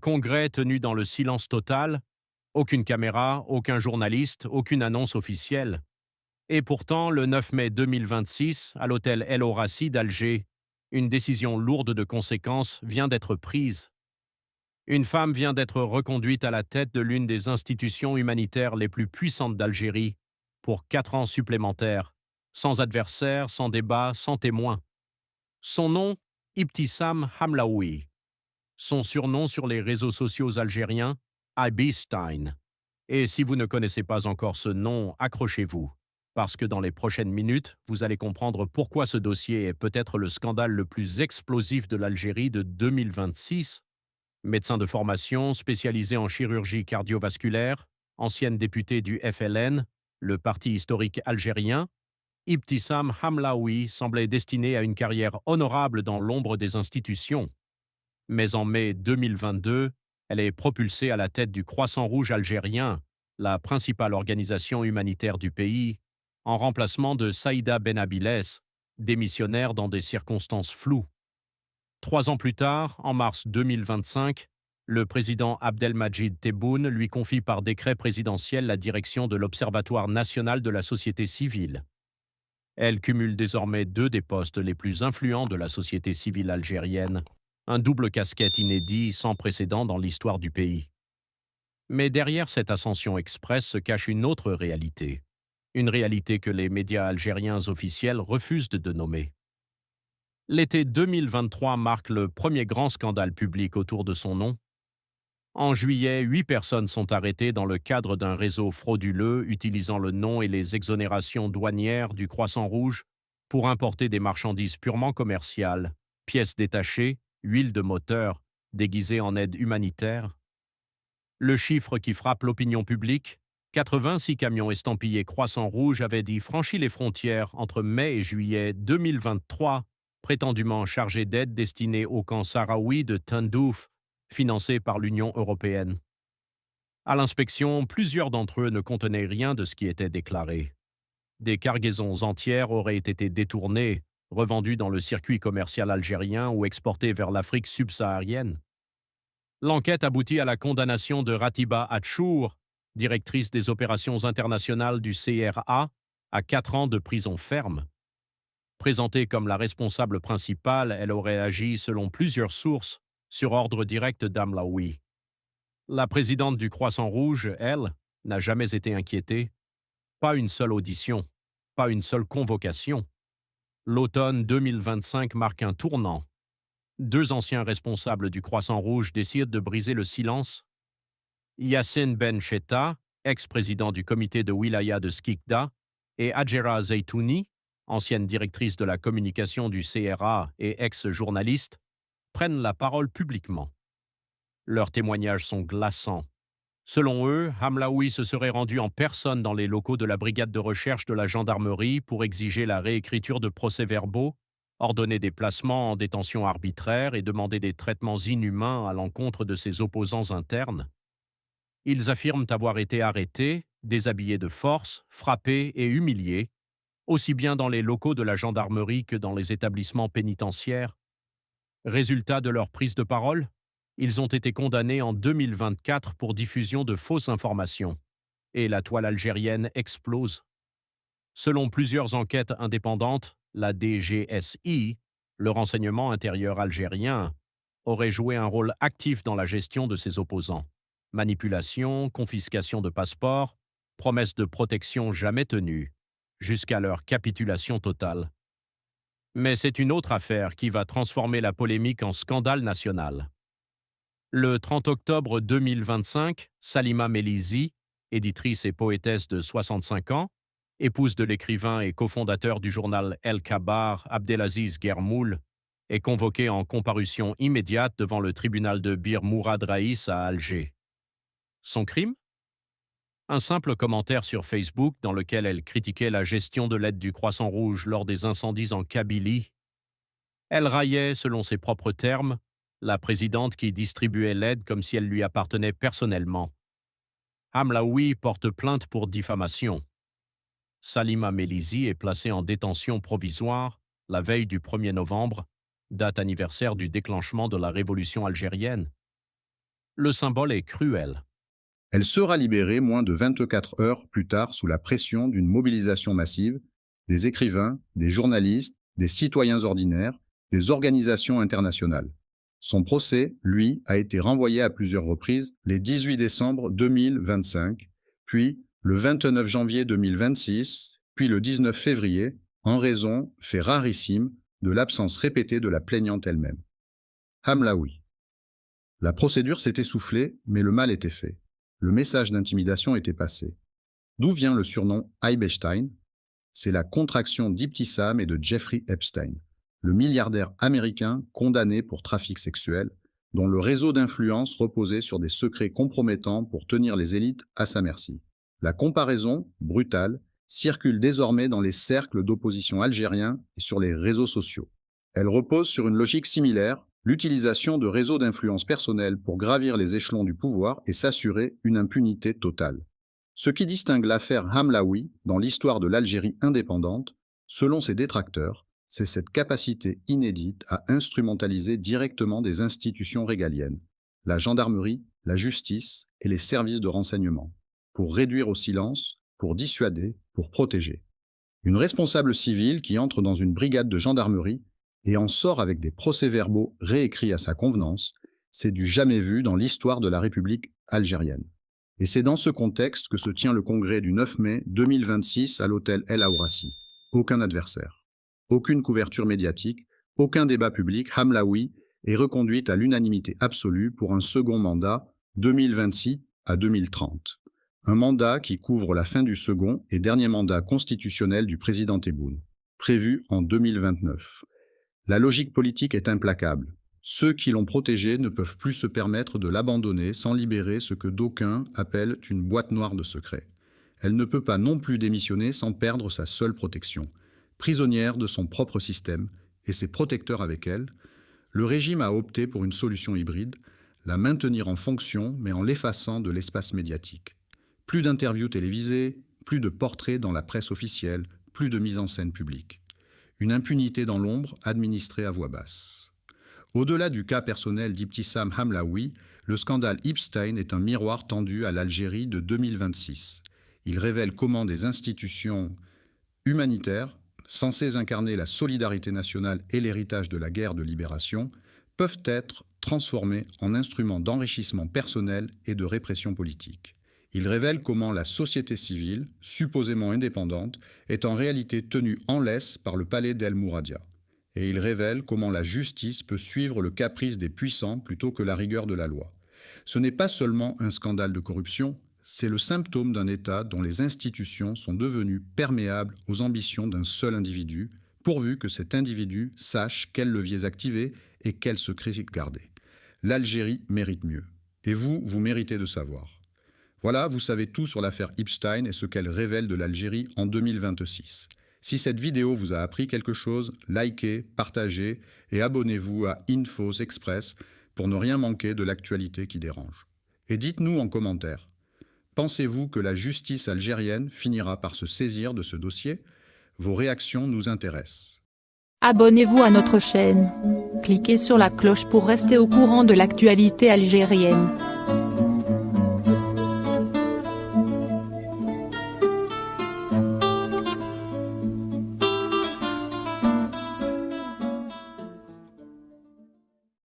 congrès tenu dans le silence total, aucune caméra, aucun journaliste, aucune annonce officielle. Et pourtant, le 9 mai 2026, à l'hôtel El Oraci d'Alger, une décision lourde de conséquences vient d'être prise. Une femme vient d'être reconduite à la tête de l'une des institutions humanitaires les plus puissantes d'Algérie pour 4 ans supplémentaires, sans adversaire, sans débat, sans témoin. Son nom, Ibtissam Hamlaoui. Son surnom sur les réseaux sociaux algériens, Ibstein. Et si vous ne connaissez pas encore ce nom, accrochez-vous, parce que dans les prochaines minutes, vous allez comprendre pourquoi ce dossier est peut-être le scandale le plus explosif de l'Algérie de 2026. Médecin de formation, spécialisé en chirurgie cardiovasculaire, ancienne députée du FLN, le parti historique algérien, Ibtissam Hamlaoui semblait destinée à une carrière honorable dans l'ombre des institutions. Mais en mai 2022, elle est propulsée à la tête du Croissant Rouge algérien, la principale organisation humanitaire du pays, en remplacement de Saïda Benabiles, démissionnaire dans des circonstances floues. 3 ans plus tard, en mars 2025, le président Abdelmadjid Tebboune lui confie par décret présidentiel la direction de l'Observatoire national de la société civile. Elle cumule désormais 2 des postes les plus influents de la société civile algérienne, un double casquette inédit sans précédent dans l'histoire du pays. Mais derrière cette ascension express se cache une autre réalité. Une réalité que les médias algériens officiels refusent de nommer. L'été 2023 marque le premier grand scandale public autour de son nom. En juillet, 8 personnes sont arrêtées dans le cadre d'un réseau frauduleux utilisant le nom et les exonérations douanières du Croissant Rouge pour importer des marchandises purement commerciales, pièces détachées, huile de moteur, déguisée en aide humanitaire. Le chiffre qui frappe l'opinion publique, 86 camions estampillés Croissant Rouge avaient dit franchi les frontières entre mai et juillet 2023, prétendument chargés d'aide destinée au camp sahraoui de Tindouf, financé par l'Union européenne. À l'inspection, plusieurs d'entre eux ne contenaient rien de ce qui était déclaré. Des cargaisons entières auraient été détournées, revendues dans le circuit commercial algérien ou exportées vers l'Afrique subsaharienne. L'enquête aboutit à la condamnation de Ratiba Atchour, directrice des opérations internationales du CRA, à 4 ans de prison ferme. Présentée comme la responsable principale, elle aurait agi, selon plusieurs sources, sur ordre direct d'Hamlaoui. La présidente du Croissant Rouge, elle, n'a jamais été inquiétée. Pas une seule audition, pas une seule convocation. L'automne 2025 marque un tournant. 2 anciens responsables du Croissant Rouge décident de briser le silence. Yassine Ben Chetta, ex-président du comité de wilaya de Skikda, et Hadjera Zeytouni, ancienne directrice de la communication du CRA et ex-journaliste, prennent la parole publiquement. Leurs témoignages sont glaçants. Selon eux, Hamlaoui se serait rendu en personne dans les locaux de la brigade de recherche de la gendarmerie pour exiger la réécriture de procès-verbaux, ordonner des placements en détention arbitraire et demander des traitements inhumains à l'encontre de ses opposants internes. Ils affirment avoir été arrêtés, déshabillés de force, frappés et humiliés, aussi bien dans les locaux de la gendarmerie que dans les établissements pénitentiaires. Résultat de leur prise de parole, ils ont été condamnés en 2024 pour diffusion de fausses informations. Et la toile algérienne explose. Selon plusieurs enquêtes indépendantes, la DGSI, le renseignement intérieur algérien, aurait joué un rôle actif dans la gestion de ses opposants. Manipulation, confiscation de passeports, promesses de protection jamais tenues, jusqu'à leur capitulation totale. Mais c'est une autre affaire qui va transformer la polémique en scandale national. Le 30 octobre 2025, Salima Melizi, éditrice et poétesse de 65 ans, épouse de l'écrivain et cofondateur du journal El Kabar, Abdelaziz Guermoul, est convoquée en comparution immédiate devant le tribunal de Bir Mourad Raïs à Alger. Son crime? Un simple commentaire sur Facebook dans lequel elle critiquait la gestion de l'aide du Croissant Rouge lors des incendies en Kabylie. Elle raillait, selon ses propres termes, la présidente qui distribuait l'aide comme si elle lui appartenait personnellement. Hamlaoui porte plainte pour diffamation. Salima Melizi est placée en détention provisoire la veille du 1er novembre, date anniversaire du déclenchement de la révolution algérienne. Le symbole est cruel. Elle sera libérée moins de 24 heures plus tard sous la pression d'une mobilisation massive, des écrivains, des journalistes, des citoyens ordinaires, des organisations internationales. Son procès, lui, a été renvoyé à plusieurs reprises, les 18 décembre 2025, puis le 29 janvier 2026, puis le 19 février, en raison, fait rarissime, de l'absence répétée de la plaignante elle-même. Hamlaoui. La procédure s'est essoufflée, mais le mal était fait. Le message d'intimidation était passé. D'où vient le surnom Epstein? C'est la contraction d'Ibtissam et de Jeffrey Epstein, le milliardaire américain condamné pour trafic sexuel, dont le réseau d'influence reposait sur des secrets compromettants pour tenir les élites à sa merci. La comparaison, brutale, circule désormais dans les cercles d'opposition algériens et sur les réseaux sociaux. Elle repose sur une logique similaire, l'utilisation de réseaux d'influence personnels pour gravir les échelons du pouvoir et s'assurer une impunité totale. Ce qui distingue l'affaire Hamlaoui dans l'histoire de l'Algérie indépendante, selon ses détracteurs, c'est cette capacité inédite à instrumentaliser directement des institutions régaliennes, la gendarmerie, la justice et les services de renseignement, pour réduire au silence, pour dissuader, pour protéger. Une responsable civile qui entre dans une brigade de gendarmerie et en sort avec des procès-verbaux réécrits à sa convenance, c'est du jamais vu dans l'histoire de la République algérienne. Et c'est dans ce contexte que se tient le congrès du 9 mai 2026 à l'hôtel El Aourassi. Aucun adversaire, aucune couverture médiatique, aucun débat public. Hamlaoui est reconduite à l'unanimité absolue pour un second mandat 2026 à 2030. Un mandat qui couvre la fin du second et dernier mandat constitutionnel du président Tebboune, prévu en 2029. La logique politique est implacable. Ceux qui l'ont protégée ne peuvent plus se permettre de l'abandonner sans libérer ce que d'aucuns appellent une boîte noire de secrets. Elle ne peut pas non plus démissionner sans perdre sa seule protection. Prisonnière de son propre système et ses protecteurs avec elle, le régime a opté pour une solution hybride, la maintenir en fonction mais en l'effaçant de l'espace médiatique. Plus d'interviews télévisées, plus de portraits dans la presse officielle, plus de mise en scène publique. Une impunité dans l'ombre administrée à voix basse. Au-delà du cas personnel d'Ibtissam Hamlaoui, le scandale Epstein est un miroir tendu à l'Algérie de 2026. Il révèle comment des institutions humanitaires, censées incarner la solidarité nationale et l'héritage de la guerre de libération, peuvent être transformées en instruments d'enrichissement personnel et de répression politique. Il révèle comment la société civile, supposément indépendante, est en réalité tenue en laisse par le palais d'El Mouradia. Et il révèle comment la justice peut suivre le caprice des puissants plutôt que la rigueur de la loi. Ce n'est pas seulement un scandale de corruption, c'est le symptôme d'un État dont les institutions sont devenues perméables aux ambitions d'un seul individu, pourvu que cet individu sache quels leviers activer et quels secrets garder. L'Algérie mérite mieux. Et vous, vous méritez de savoir. Voilà, vous savez tout sur l'affaire Epstein et ce qu'elle révèle de l'Algérie en 2026. Si cette vidéo vous a appris quelque chose, likez, partagez et abonnez-vous à Infos Express pour ne rien manquer de l'actualité qui dérange. Et dites-nous en commentaire, pensez-vous que la justice algérienne finira par se saisir de ce dossier? Vos réactions nous intéressent. Abonnez-vous à notre chaîne. Cliquez sur la cloche pour rester au courant de l'actualité algérienne.